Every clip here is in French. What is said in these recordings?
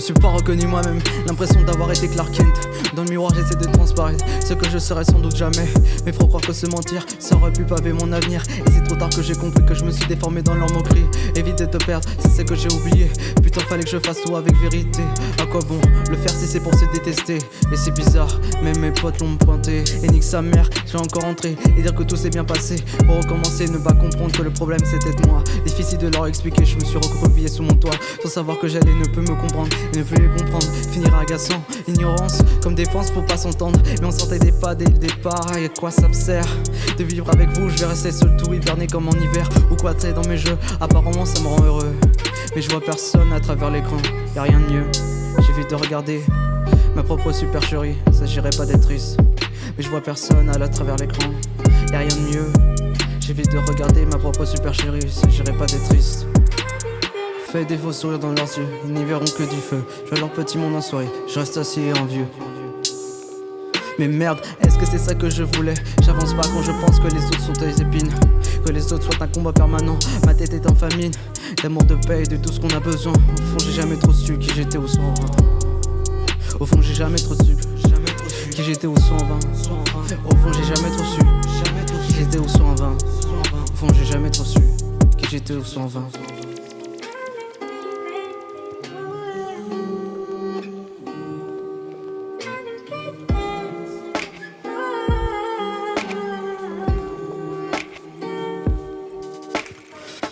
suis pas reconnu moi-même, l'impression d'avoir été Clark Kent. Dans le miroir j'essaie de transparaître, ce que je serai sans doute jamais. Mais faut croire que se mentir, ça aurait pu paver mon avenir. Et c'est trop tard que j'ai compris que je me suis déformé dans leur moquerie. Évite de te perdre, c'est ce que j'ai oublié. Putain fallait que je fasse tout avec vérité. À quoi bon le faire si c'est pour se détester? Et c'est bizarre, même mes potes l'ont pointé. Et nique sa mère, je vais encore rentrer et dire que tout s'est bien passé. Pour recommencer, ne pas comprendre que le problème c'était moi. Difficile de leur expliquer, je me suis recroquevillé sous mon toit. Sans savoir que j'allais ne peut me comprendre et ne plus les comprendre. Finir agaçant, ignorance comme défense pour pas s'entendre. Mais on s'entendait pas dès le départ, et à quoi ça me sert de vivre avec vous? Je vais rester seul tout hiberné comme en hiver. Ou quoi t'es dans mes jeux, apparemment ça me rend heureux. Mais je vois personne à travers l'écran, y'a rien de mieux. J'évite de regarder ma propre supercherie, s'agirait pas d'être triste. Mais je vois personne à travers l'écran, y'a rien de mieux. J'évite de regarder ma propre supercherie, s'agirait pas d'être triste. Fais des faux sourires dans leurs yeux, ils n'y verront que du feu. Je vois leur petit monde en soirée, je reste assis et envieux. Mais merde, est-ce que c'est ça que je voulais? J'avance pas quand je pense que les autres sont des épines. Que les autres soient un combat permanent, ma tête est en famine. D'amour, de paix et de tout ce qu'on a besoin. Au fond j'ai jamais trop su qui j'étais ou soit en vain. Au fond j'ai jamais trop su qui j'étais ou soit en vain. Au fond j'ai jamais trop su qui j'étais ou soit en vain. Au fond j'ai jamais trop su qui j'étais ou soit en vain.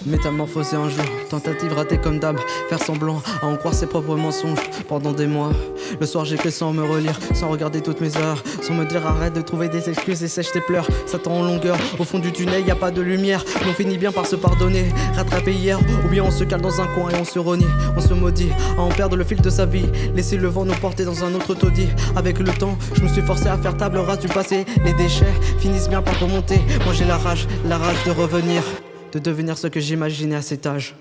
Métamorphosé un jour, tentative ratée comme d'hab. Faire semblant, à en croire ses propres mensonges pendant des mois. Le soir j'écris sans me relire, sans regarder toutes mes heures. Sans me dire arrête de trouver des excuses et sèche tes pleurs. Ça tend en longueur, au fond du tunnel y a pas de lumière. Mais on finit bien par se pardonner, rattraper hier. Ou bien on se cale dans un coin et on se renie. On se maudit, à en perdre le fil de sa vie. Laisser le vent nous porter dans un autre taudis. Avec le temps, je me suis forcé à faire table rase du passé. Les déchets finissent bien par remonter. Moi j'ai la rage de revenir, de devenir ce que j'imaginais à cet âge.